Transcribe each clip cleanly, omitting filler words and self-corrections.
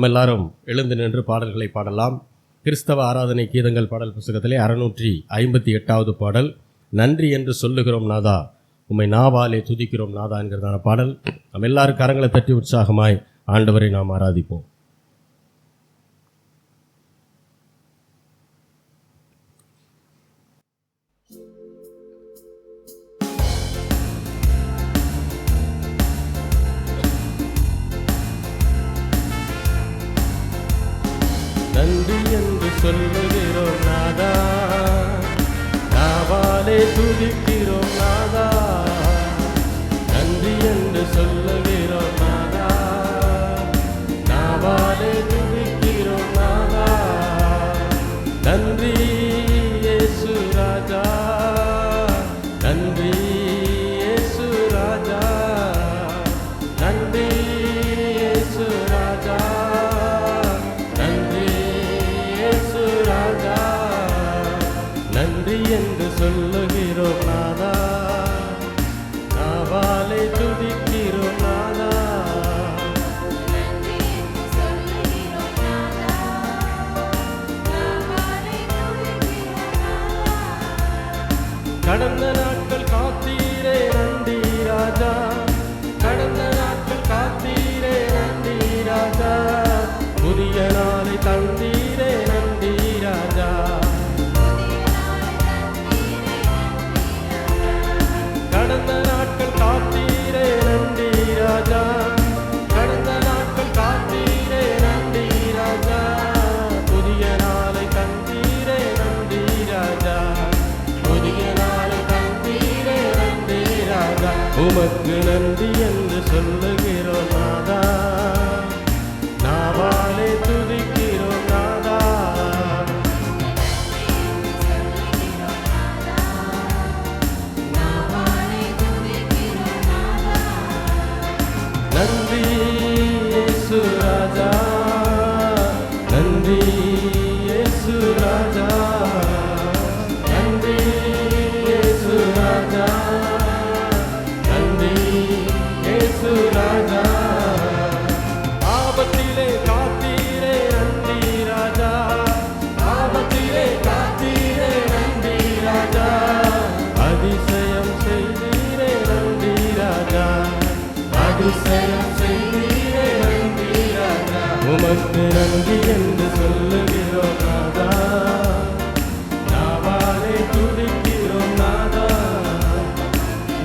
நாம் எல்லாரும் எழுந்து நின்று பாடல்களை பாடலாம். கிறிஸ்தவ ஆராதனை கீதங்கள் பாடல் புத்தகத்திலே 658வது பாடல், நன்றி என்று சொல்லுகிறோம் நாதா, உம்மை நாவாலே துதிக்கிறோம் நாதா என்கிறதான பாடல். நாம் எல்லாரும் கரங்களை தட்டி உற்சாகமாய் ஆண்டவரை நாம் ஆராதிப்போம். நன்றி என்று சொல்லுகிறோம் நாதா, நாவாலே துதிக்கிறோம் நாதா. நன்றி என்று சொல்லுகிறோம் நாதா, நாவாலே துதிக்கிறோம் நாதா. நன்றி இயேசு ராஜா, நன்றி இயேசு ராஜா, நன்றி இயேசு ராஜா, நன்றி என்று சொல்லுகிறோம் நாதா, நாவாலே துதிக்கிறோம் நாதா. கடந்த நாட்கள் காத்தீரே நன்றி ராஜா, கடந்த நாட்கள் காத்தீரே நன்றி ராஜா. புதிய நாளை தந்தீரே நன்றி ராஜா, கடந்த நாட்கள் காத்தீரே நன்றி ராஜா, கடந்த நாட்கள் காத்தீரே நன்றி ராஜா. புதிய நாளை தந்தீரே நன்றி ராஜா, புதிய நாளை தந்தீரே நன்றி ராஜா. உமக்கு நன்றி என்று சொல்லுகிறோம் நாதா, நாவாலே துதிக்கிறோம் நாதா. நன்றி இயேசு ராஜா, நன்றி இயேசு ராஜா, நன்றி இயேசு ராஜா, நன்றி இயேசு ராஜா. ஆபத்திலே காத்தீரே நன்றி ராஜா, ஆபத்திலே காத்தீரே நன்றி ராஜா. அதிசயம் செய்தீரே நன்றி ராஜா, அதிசயம் செய்தீரே நன்றி ராஜா. உமக்கு நன்றி என்று சொல்லுகிறோம் நாதா, நாவாலே துதிக்கிறோம் நாதா.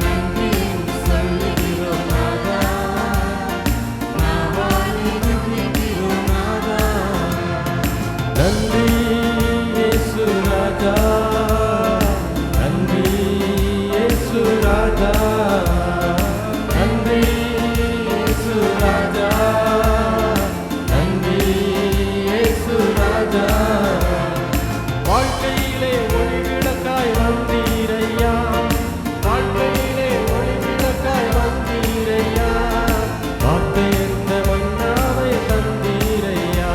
நன்றி என்று சொல்லுகிறோம் நாதா, நாவாலே துதிக்கிறோம் நாதா. நன்றி இயேசு ராஜா, நன்றி இயேசு ராஜா, நன்றி இயேசு ராஜா, நன்றி இயேசு ராஜா. வாழ்க்கையிலே ஒளிவிளக்காய் வந்தீரையா, வாழ்க்கையிலே ஒளிவிளக்காய் வந்தீரையா. வார்த்தை என்ற மன்னாவை தந்தீரையா,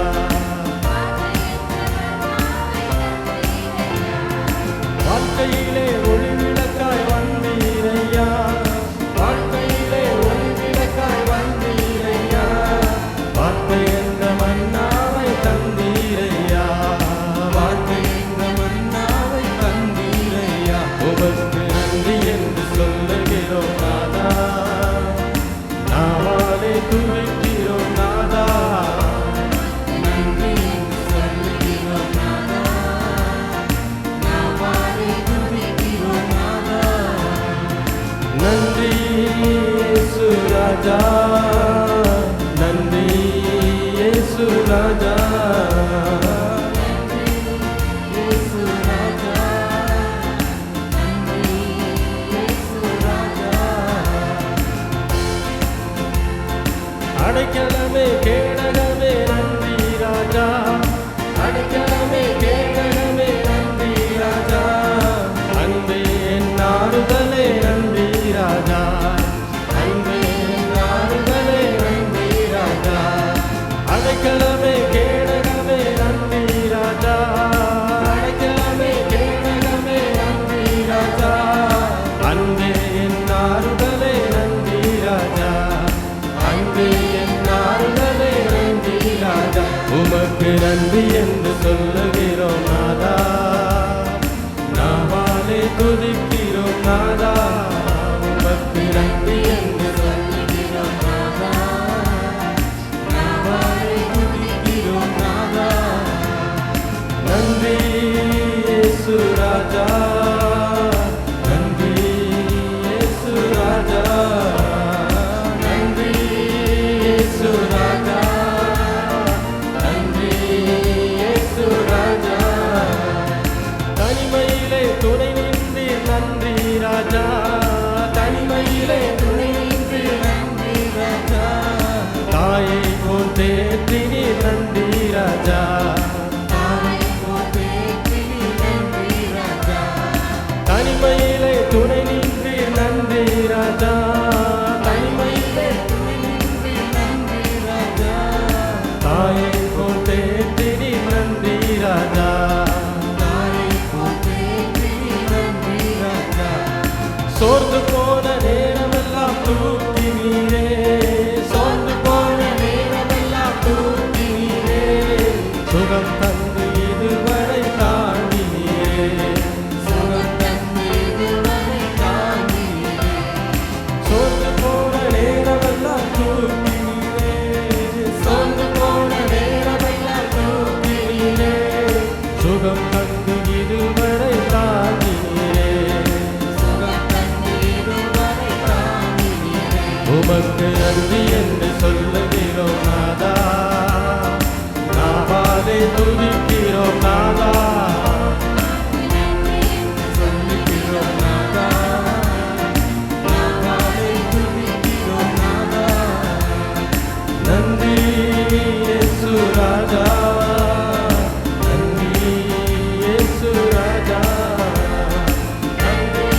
வாழ்க்கையிலே ஒளிவிளக்காய் வந்தீரையா, வாழ்க்கையிலே ஒளிவிளக்காய் வந்தீரையா. வார்த்தை என்ற மன்னாவை தந்தீரையா, வார்த்தை என்ற மன்னாவை தந்தீரையா. உமக்கு நன்றி என்று சொல்லுகிறோம் நாதா, நாவாலே துதிக்கிறோம் நாதா. நன்றி என்று சொல்லுகிறோம் நாதா, நாவாலே துதிக்கிறோம் நாதா. நன்றி இயேசு ராஜா, நன்றி இயேசு ராஜா, இயேசு ராஜா, நன்றி இயேசு ராஜா. அடைக்கலமே கேடகமே நன்றி ராஜா, அடைக்கலமே கேடகமே நன்றி ராஜா. அன்பே என் ஆறுதலே நன்றி ராஜா, அன்பே என் ஆறுதலே நன்றி ராஜா. அடைக்கலமே கேடகமே நன்றி ராஜா, அடைக்கலமே கேடகமே நன்றி ராஜா. அன்பே என் ஆறுதலே நன்றி ராஜா, அன்பே என் ஆறுதலே நன்றி ராஜா. நன்றி என்று சொல்லுகிறோம் நாதா, நாவாலே துதிக்கிறோம் நாதா, உமக்கு நன்றி என்று சொல்லுகிறோம் நாதா, நாவாலே துதிக்கிறோம் நாதா. நன்றி இயேசு ராஜா, நன்றி இயேசு ராஜா, நன்றி இயேசு ராஜா, நன்றி இயேசு ராஜா. தனிமையிலே துணை நின்று நன்றி ராஜா, தனிமையிலே துணை நின்று நன்றி ராஜா, தாயை போல் தேற்றினி நன்றி ராஜா, தனிமையிலே துணை நின்று நன்றி ராஜா, தனிமையிலே துணை நின்று நன்றி ராஜா, தாயை போல் தேற்றினி நன்றி ராஜா, தாயை போல் தேற்றினி நன்றி ராஜா. சோர்ந்து போன நேரமெல்லாம் தூக்கி நீரே, சோர்ந்து போன நேரமெல்லாம் தூக்கி நீரே, சுகம் தந்து இதுவரை தாண்டினீரே, சுகம் தந்து இதுவரை தாண்டினீரே. சோர்ந்து போன நேரமெல்லாம் தூக்கி நீரே, சோர்ந்து போன நேரமெல்லாம் தூக்கி நீரே, சுகம் தந்து இதுவரை தாண்டினீரே, சுகம் தந்து இதுவரை தாண்டினீரே. உமக்கு நன்றி என்று சொல்லுகிறோம் நாதா, நாவாலே துதிக்கிறோம் நாதா, சொல்லுகிறோம் நாதா, நாவாலே துதிக்கிறோம் நாதா. நன்றி இயேசு ராஜா, நன்றி இயேசு ராஜா, நன்றி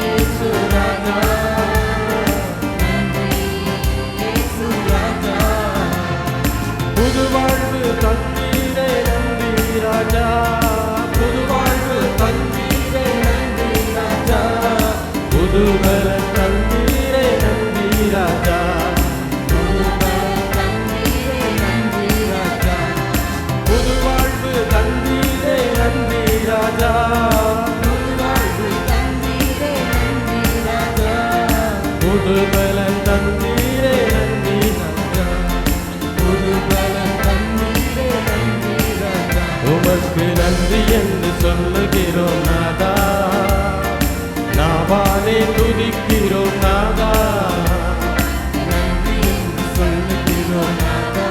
இயேசு ராஜா, நன்றி இயேசு ராஜா. புது வாழ்வு தந்தீரே நன்றி ராஜா, புது வாழ்வு தந்தீரே நன்றி ராஜா, புது பலன் தந்தீரே நன்றி ராஜா, புது பலன் தந்தீரே நன்றி ராஜா, புது வாழ்வு தந்தீரே நன்றி ராஜா, புது வாழ்வு தந்தீரே நன்றி ராஜா, புது பலன் தந்தீரே நன்றி ராஜா, புது பலன் தந்தீரே நன்றி ராஜா. உமக்கு நன்றி என்று சொல்லுகிறோம் நாதா, நாவாலே துதிக்கிறோம் நாதா, நன்றி என்று சொல்லுகிறோம் நாதா,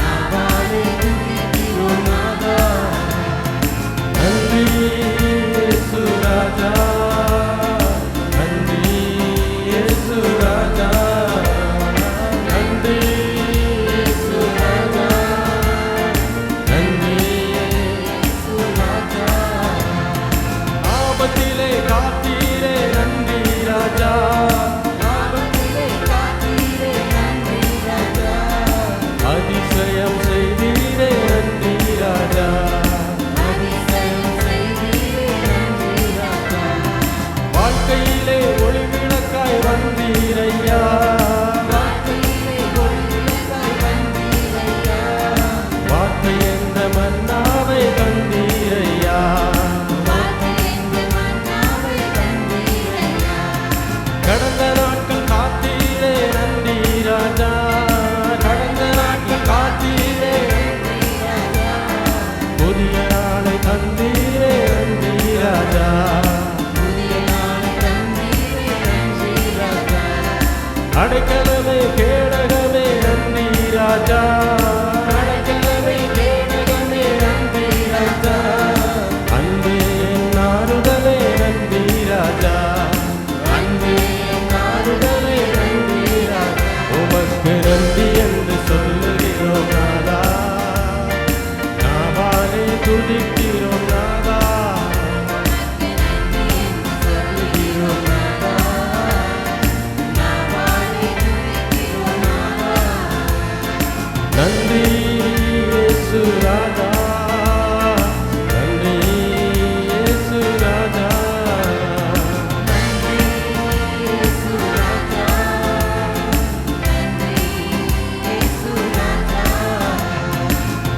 நாவாலே துதிக்கிறோம் நாதா. நன்றி இயேசு ராஜா, நன்றி இயேசு ராஜா, நன்றி இயேசு ராஜா, நன்றி இயேசு ராஜா. ஆபத்திலே காத்தீரே நன்றி ராஜா, ஆபத்திலே காத்தீரே நன்றி ராஜா, அதிசயம் செய்தீரே நன்றி ராஜா, அதிசயம் செய்தீரே நன்றி ராஜா. வாழ்க்கையிலே ஒளி விளக்காய் வந்தீரையா, வாழ்க்கையிலே ஒளி விளக்காய் வந்தீரையா, வார்த்தை என்ற மன்னாவை தந்தீரையா, வார்த்தை என்ற மன்னாவை தந்தீரையா. கடந்த நாட்கள் காத்தீரே நன்றி ராஜா, கடந்த நாட்கள் காத்தீரே நன்றி ராஜா, புதிய நாளை தந்தீரே நன்றி ராஜா, புதிய நாளை தந்தீரே நன்றி ராஜா. அடைக்கலமே கேடகமே நன்றி ராஜா, அடைக்கலமே கேடகமே நன்றி ராஜா, அன்பே என் ஆறுதலே நன்றி ராஜா, அன்பே என் ஆறுதலே நன்றி ராஜா. உமக்கு நன்றி என்று சொல்லுகிறோம் நாதா, நாவாலே துதிக்கிறோம் நாதா, சொல்லுகிறோம் நாதா, நாவாலே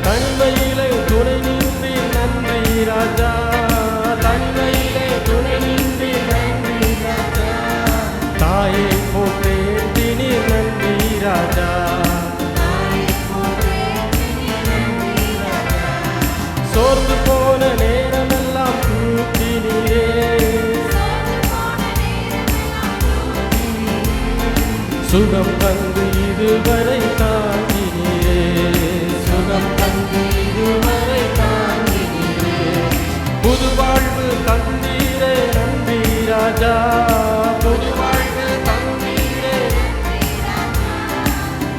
தனிமையிலே துணை நின்றி நன்றி ராஜா, தனிமையிலே துணை நின்றி நன்றி ராஜா, தாயை போற்றேந்தினி நன்றி ராஜா, சோர்ந்து போன நேரமெல்லாம் தூக்கினீரே, சுகம் தந்து இதுவரை தாங்கினீரே, சுகம் தந்து இதுவரை தாங்கினீரே, புது வாழ்வு தந்தீரே நன்றி ராஜா, புது வாழ்வு தந்தீரே,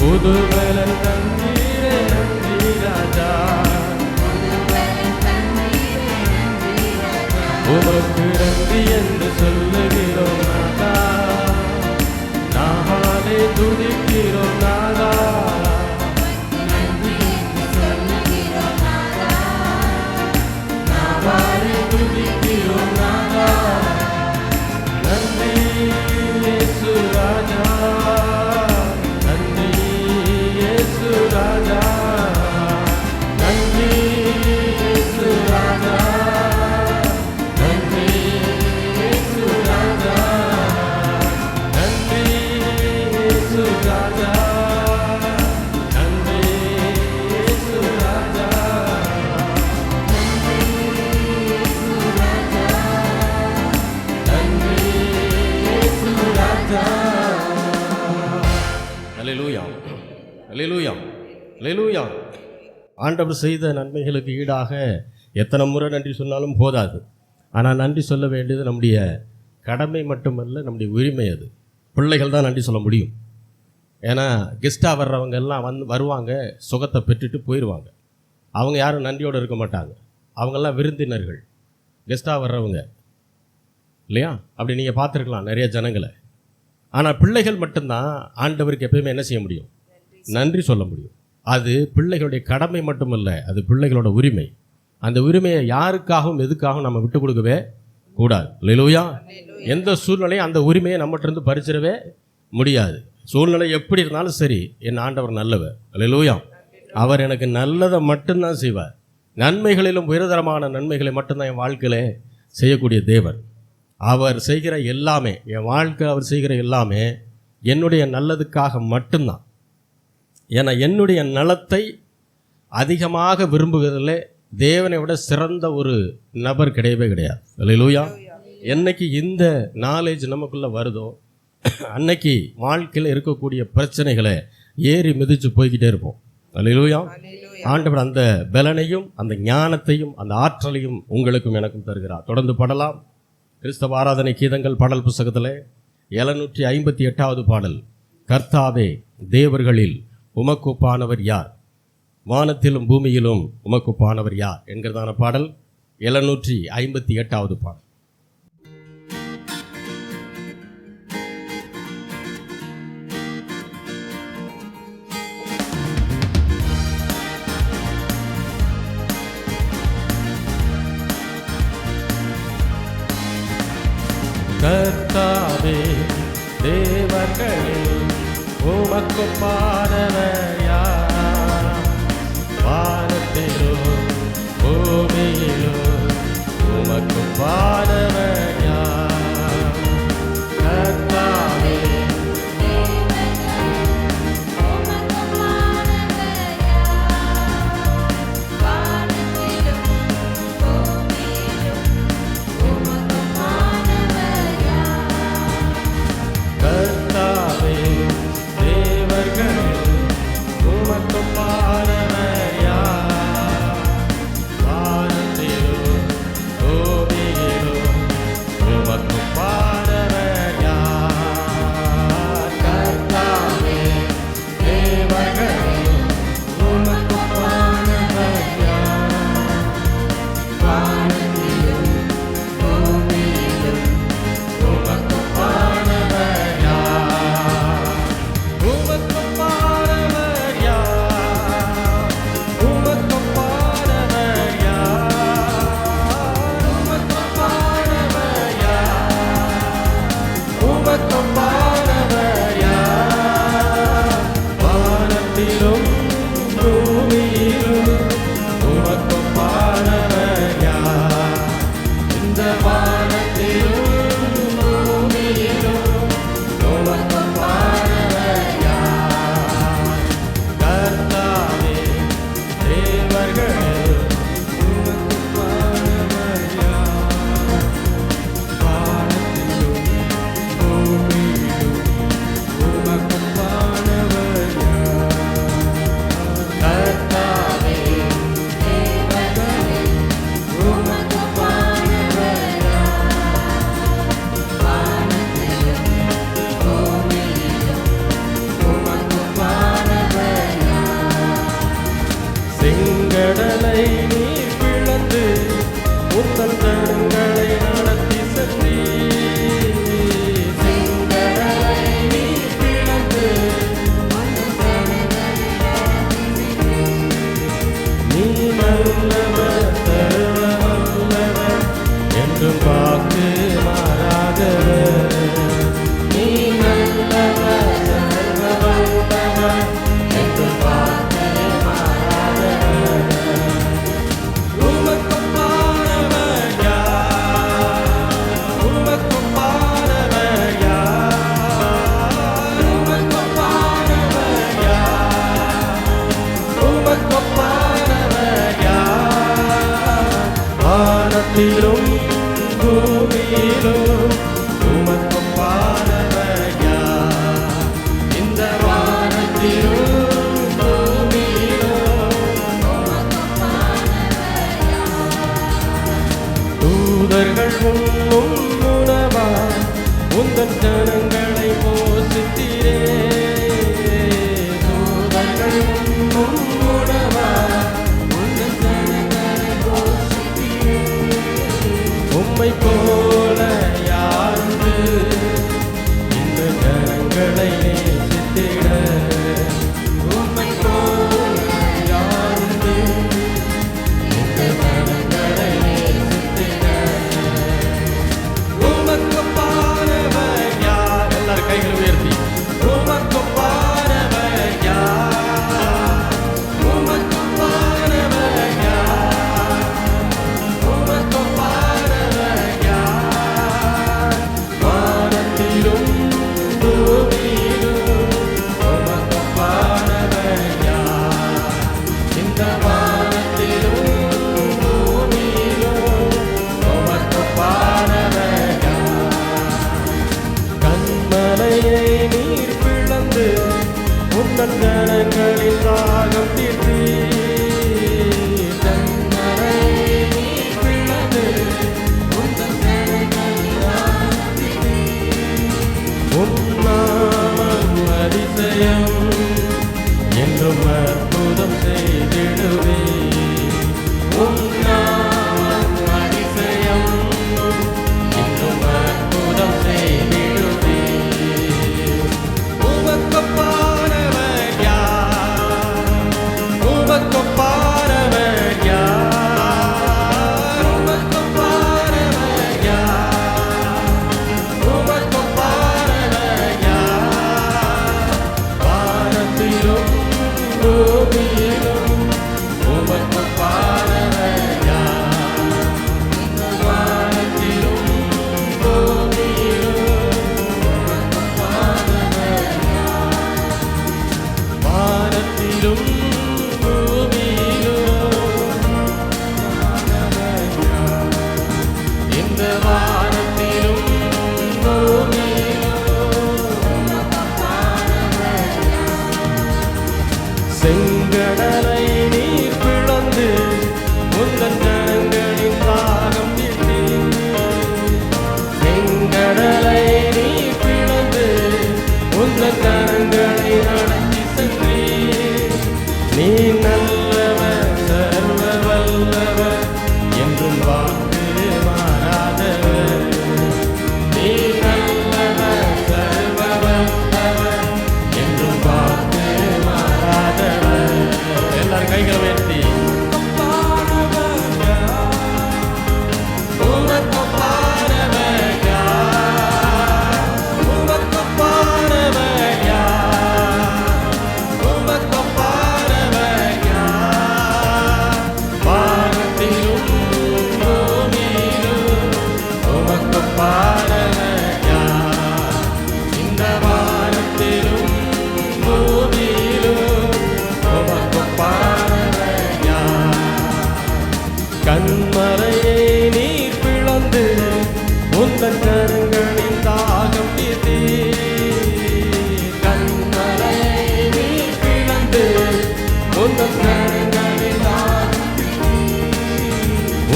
புது பலன் தந்தீரே நன்றி ராஜா, உமக்கு நன்றி என்று சொல்லுகிறோம் நாதா, நாளே துதிக்கிறோம் நாதா, நாளே துதிக்கிறோம் நாதா, நன்றி இயேசு ராஜா, நன்றி இயேசு ராஜா, நன்றி இயேசு ராஜா, நன்றி இயேசு ராஜா, நன்றி இயேசு ராஜா, நன்றி இயேசு ராஜா, நன்றி இயேசு ராஜா. அல்லேலூயா, அல்லேலூயா, அல்லேலூயா. ஆண்டவர் செய்த நன்மைகளுக்கு ஈடாக எத்தனை முறை நன்றி சொன்னாலும் போதாது. ஆனால் நன்றி சொல்ல வேண்டியது நம்முடைய கடமை மட்டுமல்ல, நம்முடைய உரிமை. அது பிள்ளைகள் தான் நன்றி சொல்ல முடியும். ஏன்னா கெஸ்ட்டாக வர்றவங்க எல்லாம் வருவாங்க, சுகத்தை பெற்றுட்டு போயிடுவாங்க. அவங்க யாரும் நன்றியோடு இருக்க மாட்டாங்க. அவங்கெல்லாம் விருந்தினர்கள், கெஸ்ட்டாக வர்றவங்க இல்லையா? அப்படி நீங்கள் பார்த்துருக்கலாம் நிறைய ஜனங்களை. ஆனால் பிள்ளைகள் மட்டும்தான் ஆண்டவருக்கு எப்பயுமே என்ன செய்ய முடியும்? நன்றி சொல்ல முடியும். அது பிள்ளைகளுடைய கடமை மட்டுமல்ல, அது பிள்ளைகளோட உரிமை. அந்த உரிமையை யாருக்காகவும் எதுக்காகவும் நம்ம விட்டு கொடுக்கவே கூடாது. அல்லேலூயா. எந்த சூழ்நிலையும் அந்த உரிமையை நம்மகிட்ட பறிச்சிடவே முடியாது. சூழ்நிலை எப்படி இருந்தாலும் சரி, என் ஆண்டவர் நல்லவர். அல்லேலூயா. அவர் எனக்கு நல்லதை மட்டும்தான் செய்வார். நன்மைகளிலும் உயர்தரமான நன்மைகளை மட்டும்தான் என் வாழ்க்கையில செய்யக்கூடிய தேவர். அவர் செய்கிற எல்லாமே, என் வாழ்க்கை அவர் செய்கிற எல்லாமே என்னுடைய நல்லதுக்காக மட்டும்தான். ஏன்னா என்னுடைய நலத்தை அதிகமாக விரும்புவதில் தேவனை விட சிறந்த ஒரு நபர் கிடையவே கிடையாது. அல்லேலூயா. என்னைக்கு இந்த நாலேஜ் நமக்குள்ளே வருதோ அன்னைக்கு வாழ்க்கையில் இருக்கக்கூடிய பிரச்சனைகளை ஏறி மிதித்து போய்கிட்டே இருப்போம். அல்லேலூயா. ஆண்டவர் அந்த பலனையும் அந்த ஞானத்தையும் அந்த ஆற்றலையும் உங்களுக்கும் எனக்கும் தருகிறார். தொடர்ந்து பாடலாம். கிறிஸ்தவ ஆராதனை கீதங்கள் பாடல் புஸ்தகத்தில் 758வது பாடல். கர்த்தாவே, தேவர்களில் உமக்குப்பானவர் யார்? வானத்திலும் பூமியிலும் உமக்குப்பானவர் யார் என்கிறதான பாடல் 758வது பாடல். கர்த்தாவே, தேவர்களில் உமக்குப்பானவர் யார்? வானத்திலும் பூமியிலும் உமக்குப்பானவர் யார்? கர்த்தாவே, செங்கடலை நீர் பிளந்து உந்தன் ஜனங்களை நடத்தி சென்றீர். செங்கடலை நீர் பிளந்து நீ நல்லவர் சர்வ வல்லவர் என்றும் வாக்கு மாறாதவர். நீ நல்லவர் சர்வ வல்லவர் என்றும் வாக்கு மாறாதவர். உமக்கொப்பானவர் யார்? உமக்கொப்பானவர் யார்? உமக்கொப்பானவர் யார்? உமக்கொப்பானவர் யார்? வானத்திலும் பூமியிலும் உமக்கொப்பானவர் யார்? இந்த வானத்திலும் பூமியிலும் தூதர்கள் உண்ணும் உணவா உந்தன் ஜனங்களை போஷித்தீரே. தூதர்கள் உண்ணும் உணவா உந்தன் ஜனங்களை போஷித்தீரே. உம்மை போல யாருண்டு இந்த ஜனங்களை நேசித்திட? உம்மை போல யாருண்டு இந்த ஜனங்களை நேசித்திட? உமக்கொப்பானவர் யார்? எல்லாரும் கைகளை உயர்த்தி உமக்கொப்பானவர் யார்? உமக்கொப்பானவர் யார்? உமக்கொப்பானவர் யார்? வானத்திலும் பூமியிலும் உமக்கொப்பானவர் யார்? இந்த வானத்திலும் பூமியிலும் உமக்கொப்பானவர் யார்? கண்மலையை நீர் பிளந்து உந்தன் ஜனங்களின் தாகம் தீர்த்தீர். கண்மலையை நீர் பிளந்து உந்தன் ஜனங்களின் தாகம் தீர்த்தீர். உம் நாமம் அதிசயம் என்றும் அற்புதம் செய்திடுவீர். உம் நாமம் அதிசயம் என்றும் அற்புதம் செய்திடுவீர். உமக்கொப்பானவர் யார்? உமக்கொப்பானவர் யார்? உமக்கொப்பானவர் யார்? உமக்கொப்பானவர் யார்? வானத்திலும் பூமியிலும் உமக்கொப்பானவர் யார்? வானத்திலும் பூமியிலும் உமக்கொப்பானவர் யார்? வானத்திலும் பூமியிலும் உமக்கொப்பானவர் யார்? இந்த வானத்திலும் பூமியிலும் உமக்கொப்பானவர் யார்? செங்கடலை நீர் பிளந்து உந்தன் ஜனங்களின் தாகம் தீர்த்தீர். செங்கடலை நீர் பிளந்து உந்தன் ஜனங்களை நடத்தி சென்றீர். நீ நல்லவர் சர்வ வல்லவர் என்றும் வாக்கு மாறாதவர். நீ நல்லவர் சர்வ வல்லவர் என்றும் வாக்கு மாறாதவர். எல்லாரும் கைகளை உயர்த்தி உமக்கொப்பானவர் யார்? உமக்கொப்பானவர் யார்? உமக்கொப்பானவர் யார்? வானத்திலும் பூமியிலும் உமக்கொப்பானவர் யார்? இந்த வானத்திலும் பூமியிலும் உமக்கொப்பானவர் யார்? கண்மலையை நீர் பிளந்து உந்தன் கரங்களின் தாகம் தீர்த்தீர். கண்மலையை நீர் பிளந்து உந்தன் கரங்களின் தாகம் தீர்த்தீர்.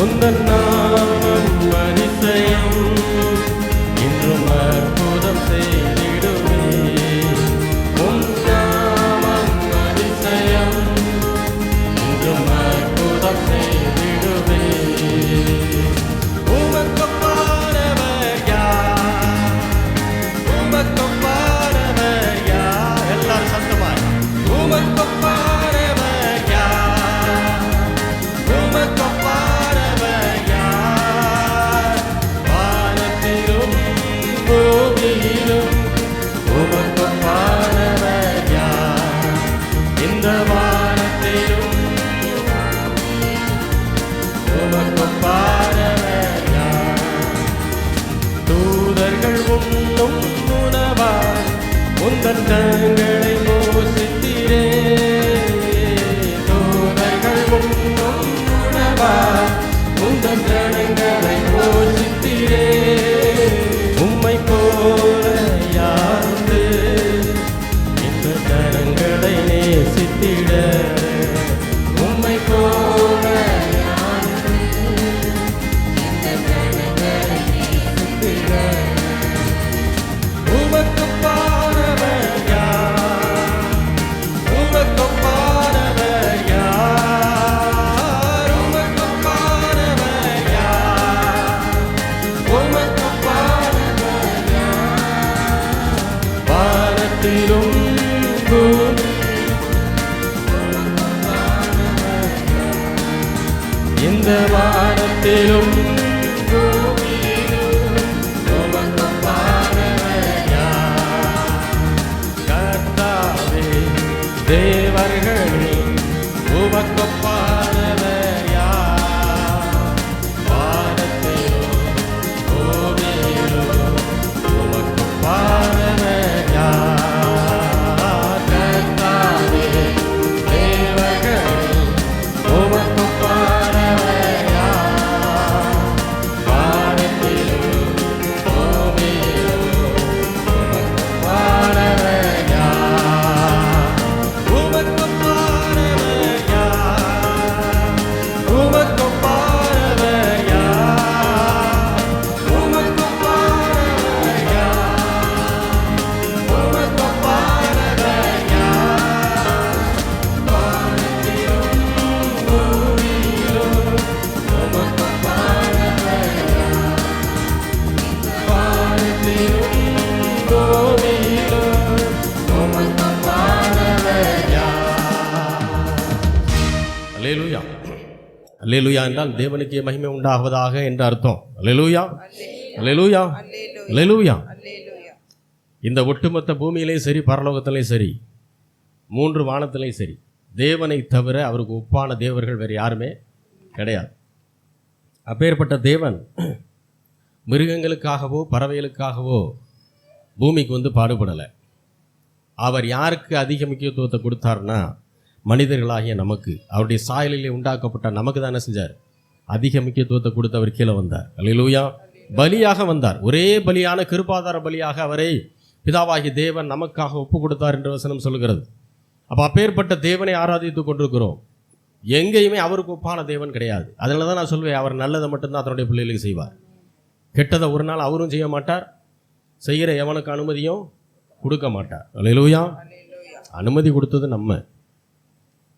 உந்தன் நாமம் அதிசயம் இன்றும் அற்புதம் செய்திடுவீர். உம் நாமம் அதிசயம் இன்றும் உந்தன் கரங்களை போஷித்தீரே, தூதர்கள் உண்ணும் உணவாய் உந்தன் கரங்களை போஷித்தீரே. உம்மை போல யாருண்டு இந்த கரங்களை நேசித்திட, உம்மை போல யாருண்டு இந்த கரங்களை நேசித்திட. உமக்கு பாரவர் யார், உமக்கு பாரவர் யார், உமக்கு பாரவர் யார், உமக்கு பாரவர் யார். வானத்திலும் இந்த வானத்திலும் உமக்கு பாரவர் யார். கர்த்தாவே தேவர்களே உமக்கு பாரவர் யார். வானத்திலும் பூமியிலும் உமக்கு பாரவர் யார். கர்த்தாவே தேவர்களே உமக்கு பாரவர் யார். வானத்திலும் பூமியிலும் உமக்கு பாரவர் யார். உமக்கு பாரவர் யார், உமக்கு பாரவர் யார், உமக்கு பாரவர் யார், உமக்கு பாரவர் யார். வானத்திலும் பூமியிலும் உமக்கு பாரவர் யார். வானத்திலும் பூமியிலும் உமக்கு பாரவர் யார். அல்லேலூயா. அல்லேலூயா என்றால் தேவனுக்கே மகிமை உண்டாகுவதாக என்ற அர்த்தம். அல்லேலூயா, அல்லேலூயா, அல்லேலூயா. இந்த ஒட்டுமொத்த பூமியிலையும் சரி, பரலோகத்திலையும் சரி, மூன்று வானத்திலையும் சரி, தேவனை தவிர அவருக்கு ஒப்பான தேவர்கள் வேறு யாருமே கிடையாது. அப்பேற்பட்ட தேவன் மிருகங்களுக்காகவோ பறவைகளுக்காகவோ பூமிக்கு வந்து பாடுபடலை. அவர் யாருக்கு அதிக முக்கியத்துவத்தை கொடுத்தாருன்னா, மனிதர்களாகிய நமக்கு, அவருடைய சாயலிலே உண்டாக்கப்பட்ட நமக்கு தான் என்ன செஞ்சார்? அதிக முக்கியத்துவத்தை கொடுத்து அவர் கீழே வந்தார். அல்லேலூயா. பலியாக வந்தார். ஒரே பலியான கிருபாதார பலியாக அவரை பிதாவாகிய தேவன் நமக்காக ஒப்பு கொடுத்தார் என்று வசனம் சொல்கிறது. அப்போ அப்பேற்பட்ட தேவனை ஆராதித்து கொண்டிருக்கிறோம். எங்கேயுமே அவருக்கு ஒப்பான தேவன் கிடையாது. அதனால தான் நான் சொல்வேன், அவர் நல்லதை மட்டும்தான் தன்னுடைய பிள்ளைகளுக்கு செய்வார். கெட்டதை ஒரு நாள் அவரும் செய்ய மாட்டார், செய்கிற எவனுக்கு அனுமதியும் கொடுக்க மாட்டார். அல்லேலூயா. அனுமதி கொடுத்தது நம்ம.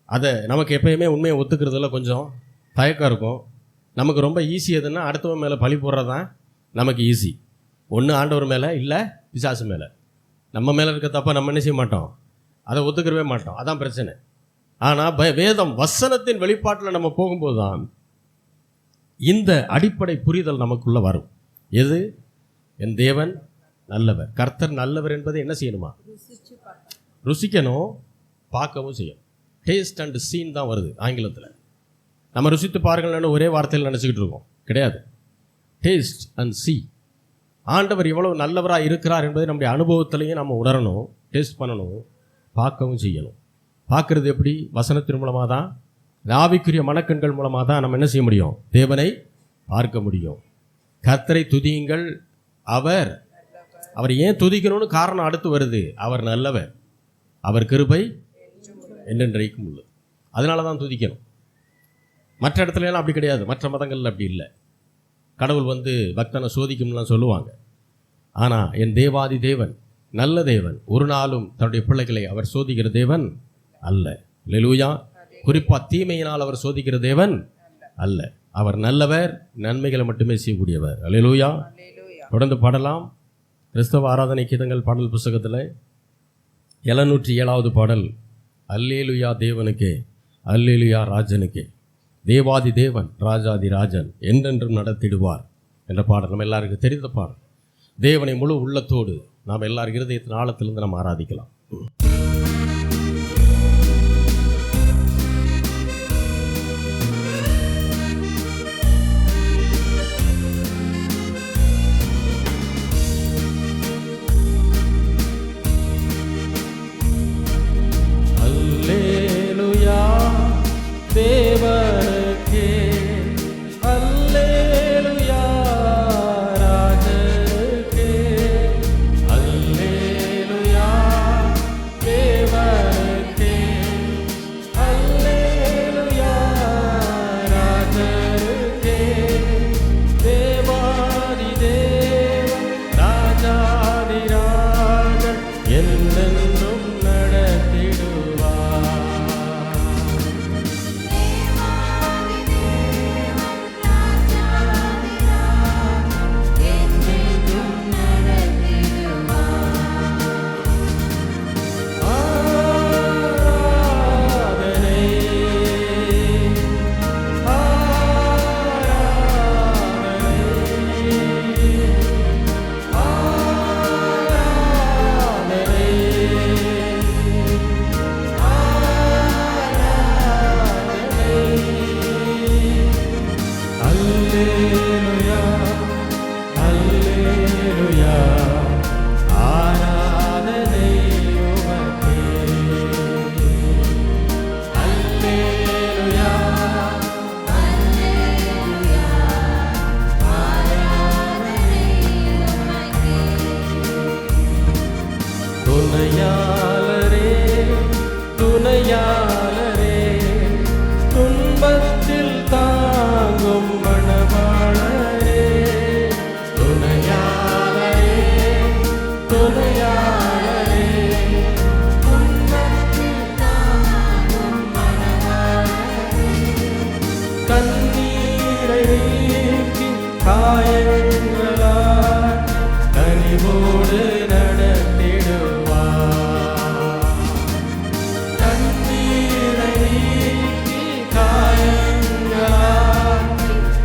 அதை நமக்கு எப்பயுமே உண்மையை ஒத்துக்கிறதுல கொஞ்சம் தயக்கம் இருக்கும். நமக்கு ரொம்ப ஈஸி எதுன்னா, அடுத்தவன் மேலே பழி போடுறது தான் நமக்கு ஈஸி. ஒன்று ஆண்டவர் மேலே, இல்லை பிசாசு மேலே. நம்ம மேலே இருக்க தப்ப நம்ம என்ன செய்ய மாட்டோம், அதை ஒத்துக்கிறவே மாட்டோம். அதான் பிரச்சனை. ஆனால் வேதம் வசனத்தின் வெளிப்பாட்டில் நம்ம போகும்போது தான் இந்த அடிப்படை புரிதல் நமக்குள்ளே வரும். எது? என் தேவன் நல்லவர், கர்த்தர் நல்லவர் என்பதை என்ன செய்யணுமா? ருசிக்கணும், பார்க்கவும் செய்யும். டேஸ்ட் அண்ட் சீன் தான் வருது ஆங்கிலத்தில். நம்ம ருசித்து பாருங்கள்னு ஒரே வார்த்தையில் நினச்சிக்கிட்டு இருக்கோம். கிடையாது. டேஸ்ட் அண்ட் சீ. ஆண்டவர் எவ்வளவு நல்லவராக இருக்கிறார் என்பதை நம்முடைய அனுபவத்திலையும் நம்ம உணரணும், டேஸ்ட் பண்ணணும், பார்க்கவும் செய்யணும். பார்க்குறது எப்படி? வசனத்தின் மூலமாக தான், ஆவிக்குரிய மனக்கண்கள் மூலமாக தான் நம்ம என்ன செய்ய முடியும்? தேவனை பார்க்க முடியும். கர்த்தரை துதியுங்கள், அவர் ஏன் துதிக்கணும்னு காரணம் அடுத்து வருது. அவர் நல்லவர், அவர் கிருபை என்றென்றைக்கும் உள்ளது. அதனால தான் துதிக்கணும். மற்ற இடத்துல எல்லாம் அப்படி கிடையாது. மற்ற மதங்களில் அப்படி இல்லை. கடவுள் வந்து பக்தனை சோதிக்கும்லாம் சொல்லுவாங்க. ஆனால் என் தேவாதி தேவன் நல்ல தேவன், ஒரு நாளும் தன்னுடைய பிள்ளைகளை அவர் சோதிக்கிற தேவன் அல்ல. அல்லேலூயா. குறிப்பாக தீமையினால் அவர் சோதிக்கிற தேவன் அல்ல. அவர் நல்லவர், நன்மைகளை மட்டுமே செய்யக்கூடியவர். அல்லேலூயா. தொடர்ந்து பாடலாம். கிறிஸ்தவ ஆராதனை கீதங்கள் பாடல் புஸ்தகத்தில் 707வது பாடல். அல்லேலுயா தேவனுக்கே, அல்லேலுயா ராஜனுக்கே, தேவாதி தேவன் ராஜாதி ராஜன் என்றென்றும் நடத்திடுவார் என்ற பாடல் நம்ம எல்லாருக்கும் தெரிந்த பாடல். தேவனை முழு உள்ளத்தோடு நாம் எல்லாரும் இருதயத்தின் ஆழத்திலிருந்து நாம் ஆராதிக்கலாம். காயங்களால் கனிவோடு நடத்திடுவார். கண்ணீரை நீக்கி காயங்களால்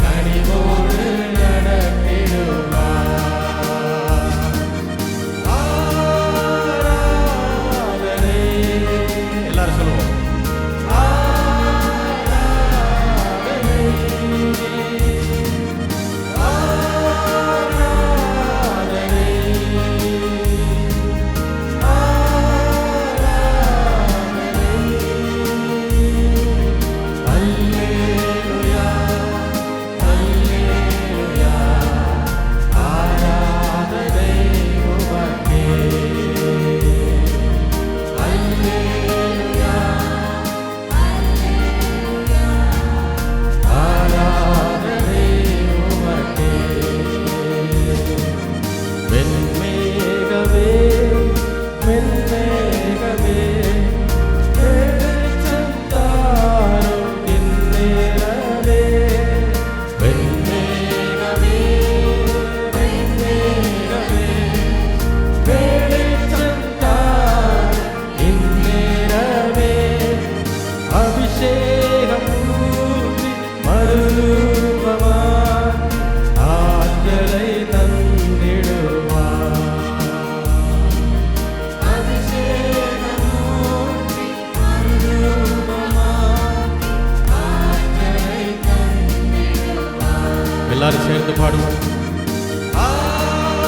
கனிவோடு நடத்திடுவார். ஆராதனை எல்லாரும் சொல்லுவோம். எல்லாரும் சேர்ந்து பாடுவோம். ஆராதனை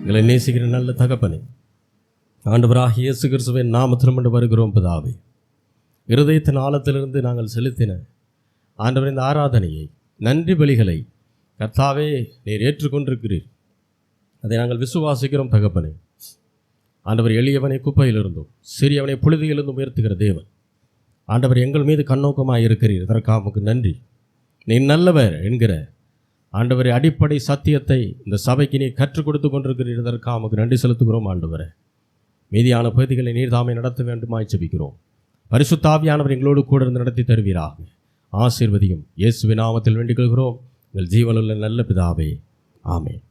எங்களை நேசிக்கிற நல்ல தகப்பனே, ஆண்டவராகிய இயேசு கிறிஸ்துவின் நாமத்தில் கொண்டு வருகிறோம் பிதாவே. இருதயத்தின் ஆழத்திலிருந்து நாங்கள் செலுத்தின ஆண்டவரின் இந்த ஆராதனையை, நன்றி பலிகளை கர்த்தாவே நீர் ஏற்றுக்கொண்டிருக்கிறீர். அதை நாங்கள் விசுவாசிக்கிறோம் தகப்பனே. ஆண்டவர் எளியவனை குப்பையிலிருந்தும் சிறியவனை புழுதியிலிருந்தும் உயர்த்துகிற தேவன். ஆண்டவர் எங்கள் மீது கண்ணோக்கமாக இருக்கிறீர், இதற்காக உமக்கு நன்றி. நீ நல்லவர் என்கிற ஆண்டவரை அடிப்படை சத்தியத்தை இந்த சபைக்கு நீ கற்றுக் கொடுத்து கொண்டிருக்கிறீர், இதற்காக உமக்கு நன்றி செலுத்துகிறோம். ஆண்டவரே, மீதியான பகுதிகளை நீர் தாமே நடத்த வேண்டுமாய் ஜெபிக்கிறோம். பரிசுத்த ஆவியானவர் எங்களோடு கூட இருந்து நடத்தி தருவீராக. ஆசீர்வதியும். இயேசுவின் நாமத்தில் வேண்டிக் கொள்கிறோம் எங்கள் ஜீவனுள்ள நல்ல பிதாவே, ஆமென்.